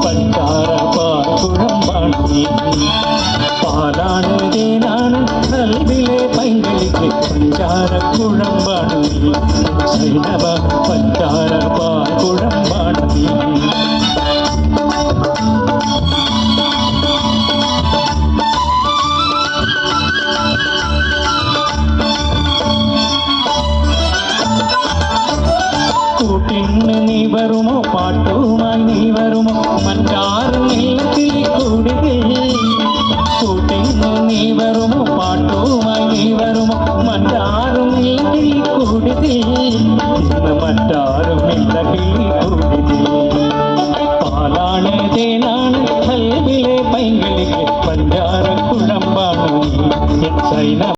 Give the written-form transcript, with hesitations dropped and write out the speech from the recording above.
പഞ്ചാര പാൽക്കുഴമ്പാണ് നീ. പാലാണ് തേനാണ് കൽവിലെ പൈങ്കിളിക്ക് പഞ്ചാര കുഴമ്പാണ് നീ. സൈനവ പഞ്ചാര പാൽക്കുഴമ്പാണ് നീ. കൂട്ടിന് നീ വരുമോ പാട്ടുമായി നീ വരുമോ മറ്റാരും നീളത്തിൽ കൂടിതേ. കൂട്ടിന് നീ വരുമോ പാട്ടുമായി നീ വരുമോ മറ്റാരും നീളത്തിൽ കൂടിതേ. ഇന്ന് മറ്റാരും ഇല്ലത്തിൽ കൂടിതേ. പാലാണ് തേനാണ് കൽവിലെ പൈങ്കിളിക്ക് പഞ്ചാര കുഴമ്പാണ് നീ. സൈന